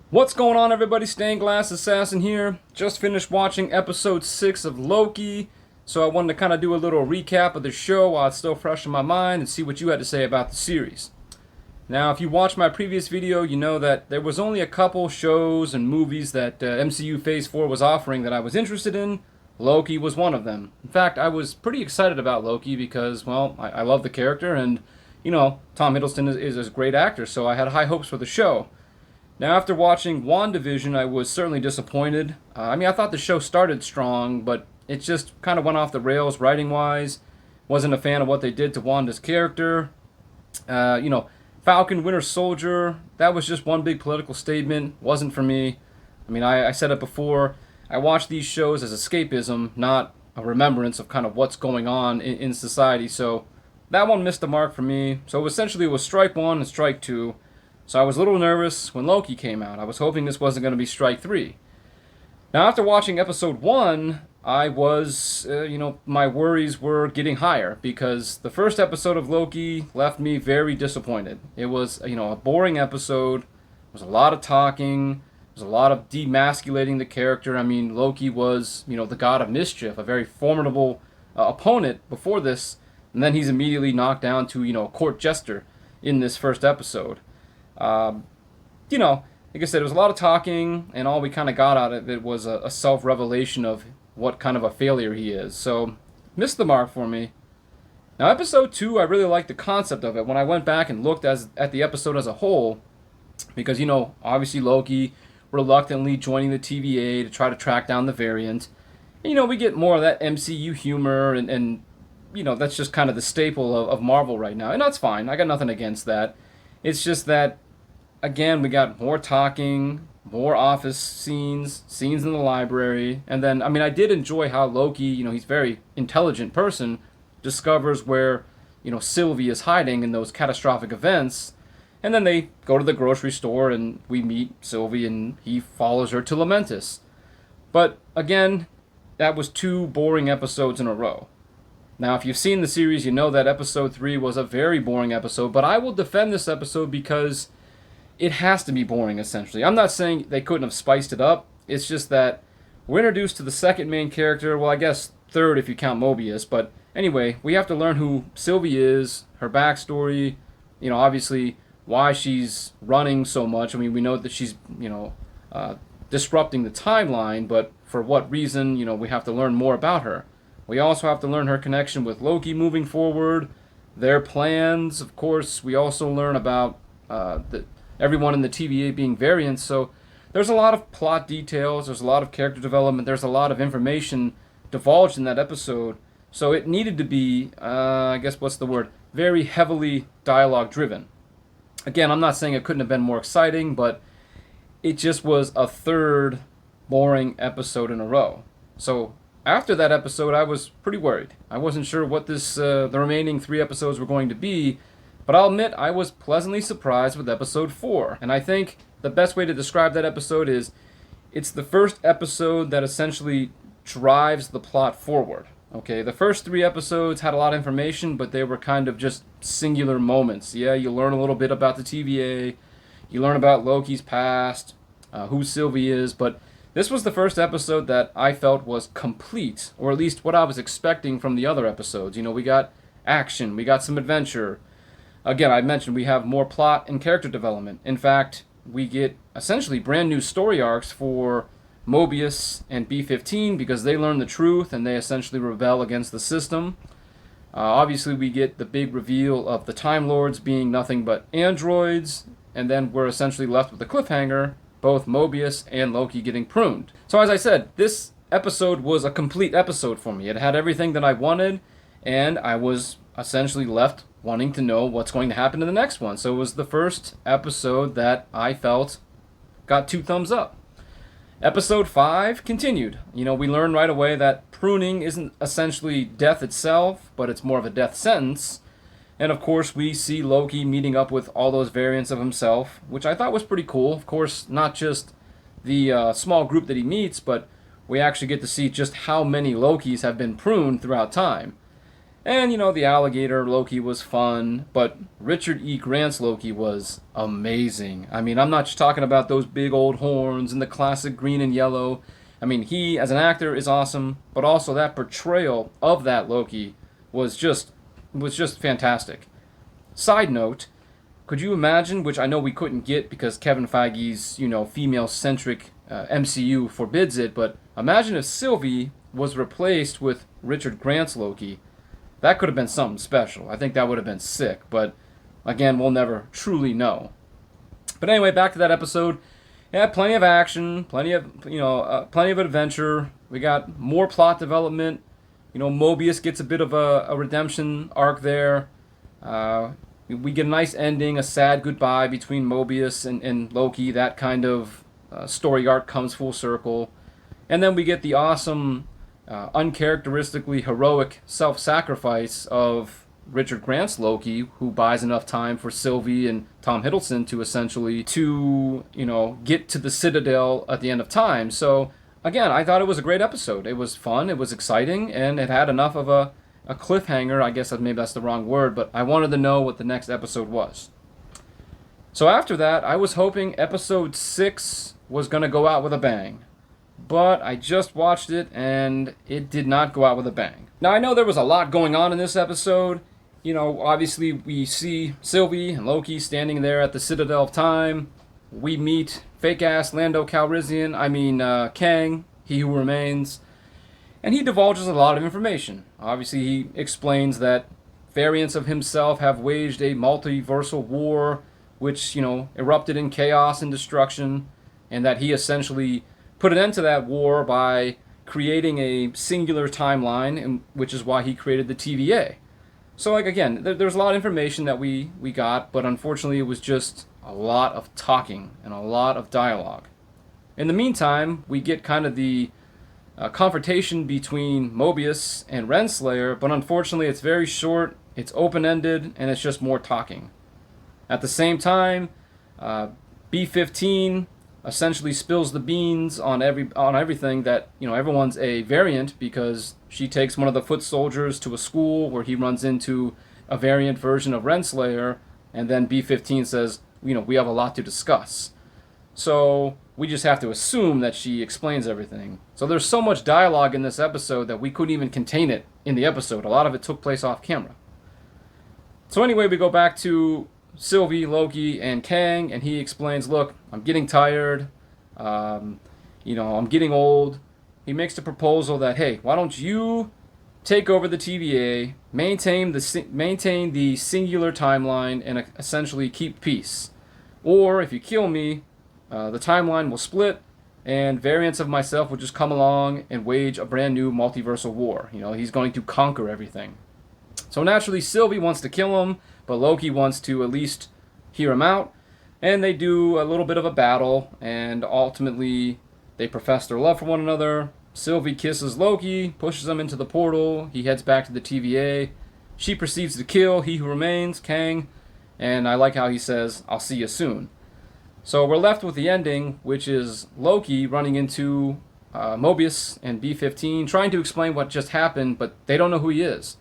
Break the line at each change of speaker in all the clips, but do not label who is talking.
What's going on, everybody? Stained Glass Assassin here. Just finished watching episode 6 of Loki, so I wanted to kind of do a little recap of the show while it's still fresh in my mind and see what you had to say about the series. Now, if you watched my previous video, you know that there was only a couple shows and movies that MCU Phase 4 was offering that I was interested in. Loki was one of them. In fact, I was pretty excited about Loki because, well, I love the character and, Tom Hiddleston is a great actor, so I had high hopes for the show. Now, after watching WandaVision, I was certainly disappointed. I thought the show started strong, but it just kind of went off the rails writing-wise. Wasn't a fan of what they did to Wanda's character. Falcon Winter Soldier, that was just one big political statement. Wasn't for me. I said it before. I watch these shows as escapism, not a remembrance of kind of what's going on in society. So that one missed the mark for me. So essentially it was strike one and strike two. So I was a little nervous when Loki came out. I was hoping this wasn't going to be strike three. Now, after watching episode 1, I was, my worries were getting higher because the first episode of Loki left me very disappointed. It was, a boring episode. There was a lot of talking. There was a lot of demasculating the character. Loki was, the god of mischief, a very formidable opponent before this, and then he's immediately knocked down to, a court jester in this first episode. Like I said, it was a lot of talking, and all we kind of got out of it was a self-revelation of what kind of a failure he is. So, missed the mark for me. Now, episode 2, I really liked the concept of it when I went back and looked at the episode as a whole, because, obviously Loki reluctantly joining the TVA to try to track down the variant. And, we get more of that MCU humor, and that's just kind of the staple of Marvel right now. And that's fine. I got nothing against that. It's just that, again, we got more talking, more office scenes in the library, and then, I did enjoy how Loki, he's a very intelligent person, discovers where, Sylvie is hiding in those catastrophic events, and then they go to the grocery store and we meet Sylvie and he follows her to Lamentus. But, again, that was 2 boring episodes in a row. Now, if you've seen the series, you know that episode 3 was a very boring episode, but I will defend this episode because it has to be boring, essentially. I'm not saying they couldn't have spiced it up. It's just that we're introduced to the second main character, well, I guess third if you count Mobius, but anyway, we have to learn who Sylvie is, her backstory, obviously why she's running so much. We know that she's, disrupting the timeline, but for what reason, we have to learn more about her. We also have to learn her connection with Loki moving forward, their plans. Of course, we also learn about everyone in the TVA being variants. So there's a lot of plot details, there's a lot of character development, there's a lot of information divulged in that episode. So it needed to be, very heavily dialogue driven. Again, I'm not saying it couldn't have been more exciting, but it just was a third boring episode in a row. So after that episode, I was pretty worried. I wasn't sure what the remaining 3 episodes were going to be, but I'll admit I was pleasantly surprised with episode 4. And I think the best way to describe that episode is it's the first episode that essentially drives the plot forward. Okay, the first 3 episodes had a lot of information, but they were kind of just singular moments. Yeah, you learn a little bit about the TVA, you learn about Loki's past, who Sylvie is, but this was the first episode that I felt was complete, or at least what I was expecting from the other episodes. We got action, we got some adventure. Again, I mentioned we have more plot and character development. In fact, we get essentially brand new story arcs for Mobius and B-15 because they learn the truth and they essentially rebel against the system. Obviously, we get the big reveal of the Time Lords being nothing but androids, and then we're essentially left with a cliffhanger, both Mobius and Loki getting pruned. So as I said, this episode was a complete episode for me. It had everything that I wanted, and I was essentially left wanting to know what's going to happen in the next one. So it was the first episode that I felt got 2 thumbs up. Episode 5 continued. We learned right away that pruning isn't essentially death itself, but it's more of a death sentence. And of course, we see Loki meeting up with all those variants of himself, which I thought was pretty cool. Of course, not just the small group that he meets, but we actually get to see just how many Lokis have been pruned throughout time. And, the alligator Loki was fun, but Richard E. Grant's Loki was amazing. I mean, I'm not just talking about those big old horns and the classic green and yellow. I mean, he, as an actor, is awesome, but also that portrayal of that Loki was just fantastic. Side note, could you imagine, which I know we couldn't get because Kevin Feige's, female-centric MCU forbids it, but imagine if Sylvie was replaced with Richard Grant's Loki. That could have been something special. I think that would have been sick, but again, we'll never truly know. But anyway, back to that episode. Yeah, plenty of action, plenty of adventure. We got more plot development. Mobius gets a bit of a redemption arc there. We get a nice ending, a sad goodbye between Mobius and Loki. That kind of story arc comes full circle. And then we get the awesome, uncharacteristically heroic self-sacrifice of Richard Grant's Loki, who buys enough time for Sylvie and Tom Hiddleston to essentially get to the Citadel at the end of time. So again, I thought it was a great episode. It was fun, it was exciting, and it had enough of a cliffhanger. I guess maybe that's the wrong word, but I wanted to know what the next episode was. So after that, I was hoping episode 6 was going to go out with a bang. But I just watched it, and it did not go out with a bang. Now, I know there was a lot going on in this episode. Obviously, we see Sylvie and Loki standing there at the Citadel of Time. We meet fake-ass Lando Calrissian, Kang, He Who Remains. And he divulges a lot of information. Obviously, he explains that variants of himself have waged a multiversal war, which, erupted in chaos and destruction, and that he essentially put an end to that war by creating a singular timeline, which is why he created the TVA. So, again, there's a lot of information that we got, but unfortunately it was just a lot of talking and a lot of dialogue. In the meantime, we get kind of the confrontation between Mobius and Renslayer, but unfortunately it's very short, it's open-ended, and it's just more talking. At the same time, B-15 essentially spills the beans on everything that, everyone's a variant, because she takes one of the foot soldiers to a school where he runs into a variant version of Renslayer, and then B-15 says, we have a lot to discuss. So we just have to assume that she explains everything. So there's so much dialogue in this episode that we couldn't even contain it in the episode. A lot of it took place off camera. So anyway, we go back to Sylvie, Loki, and Kang, and he explains, look, I'm getting tired, I'm getting old. He makes the proposal that, hey, why don't you take over the TVA, maintain the singular timeline, and essentially keep peace. Or, if you kill me, the timeline will split, and variants of myself will just come along and wage a brand new multiversal war. He's going to conquer everything. So naturally, Sylvie wants to kill him, but Loki wants to at least hear him out, and they do a little bit of a battle, and ultimately they profess their love for one another. Sylvie kisses Loki, pushes him into the portal, he heads back to the TVA. She proceeds to kill He Who Remains, Kang, and I like how he says, I'll see you soon. So we're left with the ending, which is Loki running into Mobius and B-15, trying to explain what just happened, but they don't know who he is.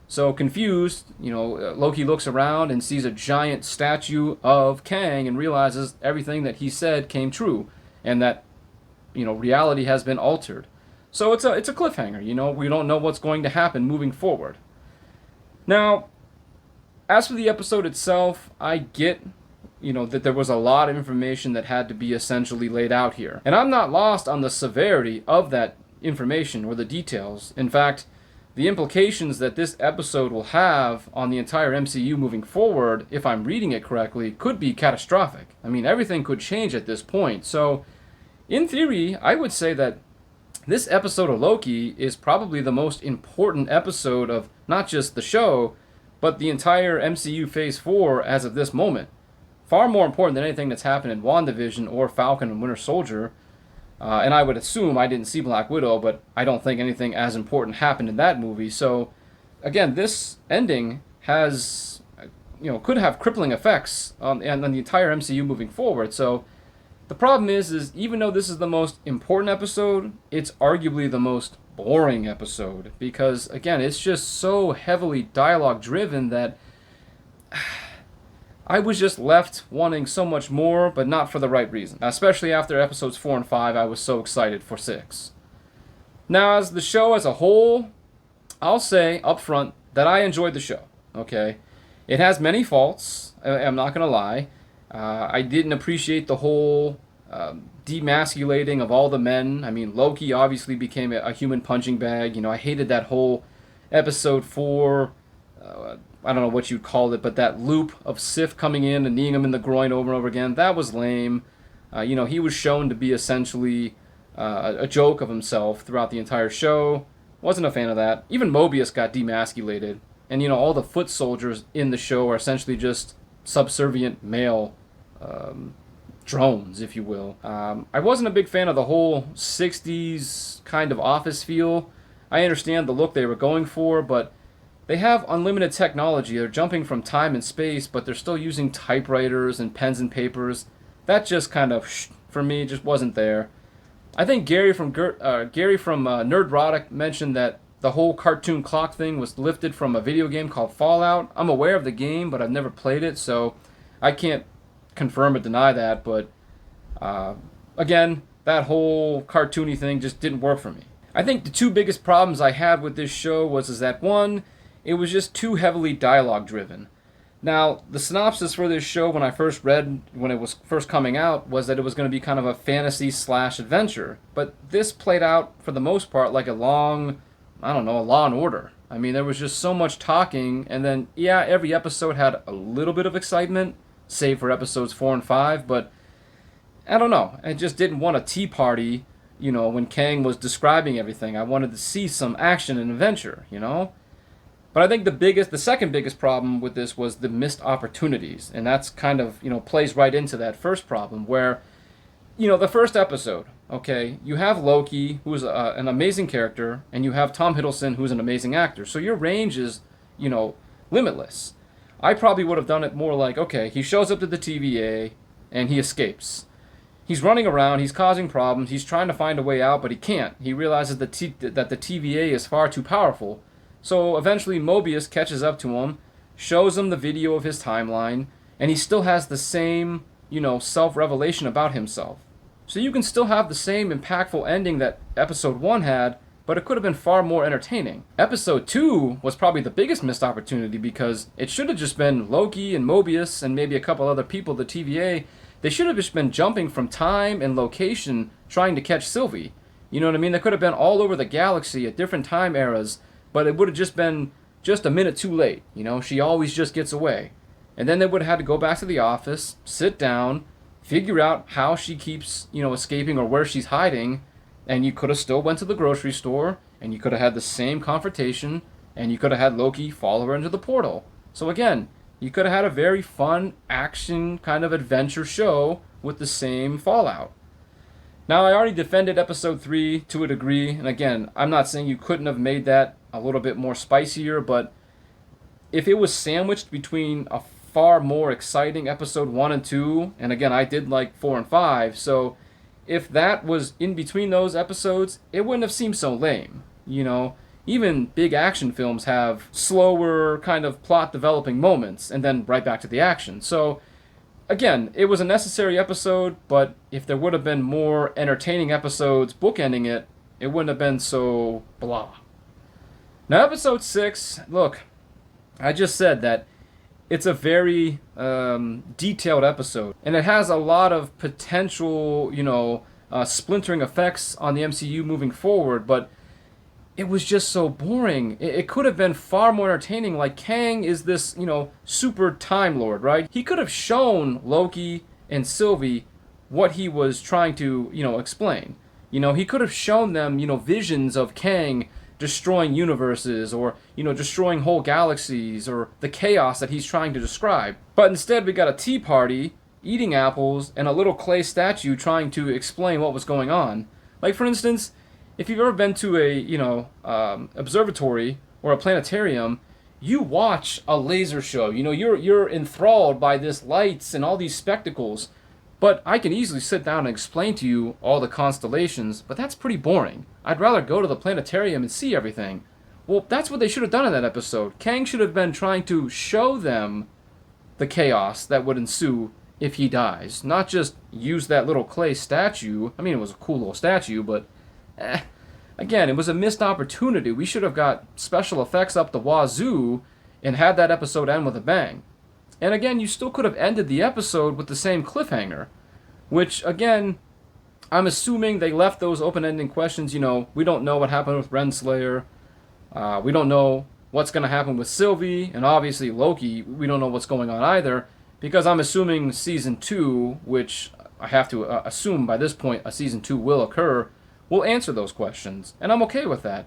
So confused, Loki looks around and sees a giant statue of Kang and realizes everything that he said came true, and that, reality has been altered. So it's a cliffhanger, we don't know what's going to happen moving forward. Now, as for the episode itself, I get, that there was a lot of information that had to be essentially laid out here. And I'm not lost on the severity of that information or the details. In fact, the implications that this episode will have on the entire MCU moving forward, if I'm reading it correctly, could be catastrophic. Everything could change at this point. So, in theory, I would say that this episode of Loki is probably the most important episode of not just the show, but the entire MCU Phase 4 as of this moment. Far more important than anything that's happened in WandaVision or Falcon and Winter Soldier. And I would assume, I didn't see Black Widow, but I don't think anything as important happened in that movie. So, again, this ending has, could have crippling effects on the entire MCU moving forward. So, the problem is even though this is the most important episode, it's arguably the most boring episode because, again, it's just so heavily dialogue driven that I was just left wanting so much more, but not for the right reason. Especially after episodes 4 and 5, I was so excited for 6. Now, as the show as a whole, I'll say up front that I enjoyed the show. Okay, it has many faults. I'm not gonna lie. I didn't appreciate the whole demasculating of all the men. I mean, Loki obviously became a human punching bag. You know, I hated that whole episode 4. I don't know what you'd call it, but that loop of Sif coming in and kneeing him in the groin over and over again, that was lame. He was shown to be essentially a joke of himself throughout the entire show. Wasn't a fan of that. Even Mobius got demasculated. And, all the foot soldiers in the show are essentially just subservient male drones, if you will. I wasn't a big fan of the whole 60s kind of office feel. I understand the look they were going for, but they have unlimited technology. They're jumping from time and space, but they're still using typewriters and pens and papers. That just kind of, for me, just wasn't there. I think Gary from Nerdrotic mentioned that the whole cartoon clock thing was lifted from a video game called Fallout. I'm aware of the game, but I've never played it, so I can't confirm or deny that. But again, that whole cartoony thing just didn't work for me. I think the two biggest problems I had with this show was that one, it was just too heavily dialogue driven. Now, the synopsis for this show when I first read, when it was first coming out, was that it was going to be kind of a fantasy/adventure. But this played out, for the most part, like a long, a Law and Order. I mean, there was just so much talking, and then, yeah, every episode had a little bit of excitement, save for episodes 4 and 5, but I don't know. I just didn't want a tea party, when Kang was describing everything. I wanted to see some action and adventure, But I think the second biggest problem with this was the missed opportunities, and that's kind of, plays right into that first problem where, the first episode, okay, you have Loki, who's an amazing character, and you have Tom Hiddleston, who's an amazing actor, so your range is, limitless. I probably would have done it more like, okay, he shows up to the TVA, and he escapes. He's running around, he's causing problems, he's trying to find a way out, but he can't. He realizes that the TVA is far too powerful. So eventually Mobius catches up to him, shows him the video of his timeline, and he still has the same, self-revelation about himself. So you can still have the same impactful ending that episode 1 had, but it could have been far more entertaining. Episode 2 was probably the biggest missed opportunity because it should have just been Loki and Mobius and maybe a couple other people, the TVA. They should have just been jumping from time and location trying to catch Sylvie. You know what I mean? They could have been all over the galaxy at different time eras, but it would have just been just a minute too late. She always just gets away. And then they would have had to go back to the office, sit down, figure out how she keeps, escaping or where she's hiding, and you could have still went to the grocery store, and you could have had the same confrontation, and you could have had Loki follow her into the portal. So again, you could have had a very fun action kind of adventure show with the same fallout. Now, I already defended episode 3 to a degree, and again, I'm not saying you couldn't have made that a little bit more spicier, but if it was sandwiched between a far more exciting episode 1 and 2, and again, I did like 4 and 5, so if that was in between those episodes, it wouldn't have seemed so lame. Even big action films have slower kind of plot developing moments, and then right back to the action. So again, it was a necessary episode, but if there would have been more entertaining episodes bookending it, it wouldn't have been so blah. Now, episode 6, look, I just said that it's a very detailed episode, and it has a lot of potential, splintering effects on the MCU moving forward, but it was just so boring. It could have been far more entertaining. Like, Kang is this, super Time Lord, right? He could have shown Loki and Sylvie what he was trying to, explain. He could have shown them, visions of Kang destroying universes or, destroying whole galaxies or the chaos that he's trying to describe. But instead, we got a tea party, eating apples, and a little clay statue trying to explain what was going on. Like, for instance, if you've ever been to a observatory or a planetarium, you watch a laser show. You're enthralled by this lights and all these spectacles. But I can easily sit down and explain to you all the constellations, but that's pretty boring. I'd rather go to the planetarium and see everything. Well, that's what they should have done in that episode. Kang should have been trying to show them the chaos that would ensue if he dies. Not just use that little clay statue. I mean, it was a cool little statue, but again, it was a missed opportunity. We should have got special effects up the wazoo and had that episode end with a bang. And again, you still could have ended the episode with the same cliffhanger, which, again, I'm assuming they left those open-ending questions. You know, we don't know what happened with Renslayer. We don't know what's going to happen with Sylvie, and obviously Loki, we don't know what's going on either, because I'm assuming Season 2, which I have to assume by this point a Season 2 will occur, will answer those questions, and I'm okay with that.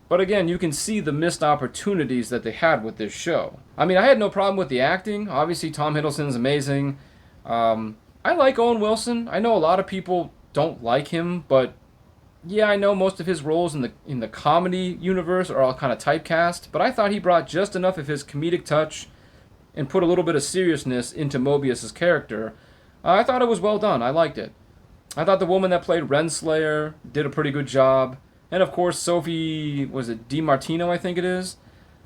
But again, you can see the missed opportunities that they had with this show. I mean, I had no problem with the acting. Obviously, Tom Hiddleston's amazing. I like Owen Wilson. I know a lot of people don't like him, but yeah, I know most of his roles in the comedy universe are all kind of typecast, but I thought he brought just enough of his comedic touch and put a little bit of seriousness into Mobius's character. I thought it was well done. I liked it. I thought the woman that played Renslayer did a pretty good job. And of course, Sophie, was it DiMartino, I think it is?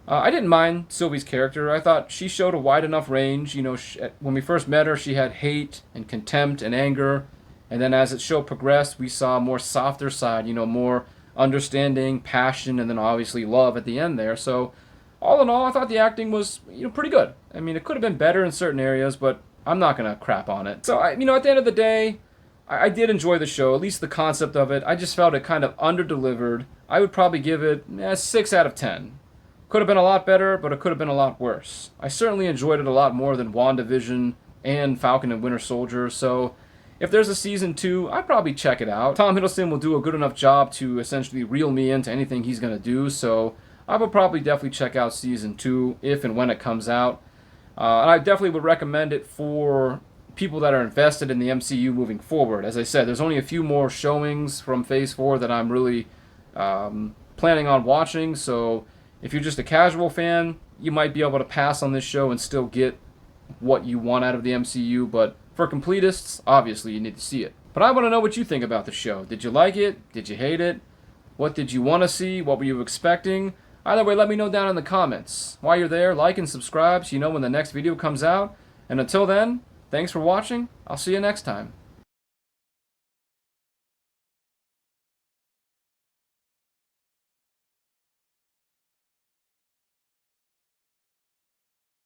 I didn't mind Sylvie's character. I thought she showed a wide enough range. You know, when we first met her, she had hate and contempt and anger. And then as the show progressed, we saw a more softer side, you know, more understanding, passion, and then obviously love at the end there. So all in all, I thought the acting was, you know, pretty good. I mean, it could have been better in certain areas, but I'm not going to crap on it. So, you know, at the end of the day, I did enjoy the show, at least the concept of it. I just felt it kind of under-delivered. I would probably give it 6 out of 10. Could have been a lot better, but it could have been a lot worse. I certainly enjoyed it a lot more than WandaVision and Falcon and Winter Soldier, so if there's a Season 2, I'd probably check it out. Tom Hiddleston will do a good enough job to essentially reel me into anything he's going to do, so I would probably definitely check out Season 2 if and when it comes out. And I definitely would recommend it for people that are invested in the MCU moving forward. As I said, there's only a few more showings from Phase 4 that I'm really planning on watching, so if you're just a casual fan, you might be able to pass on this show and still get what you want out of the MCU, but for completists, obviously you need to see it. But I want to know what you think about the show. Did you like it? Did you hate it? What did you want to see? What were you expecting? Either way, let me know down in the comments. While you're there, like and subscribe so you know when the next video comes out. And until then, thanks for watching. I'll see you next time.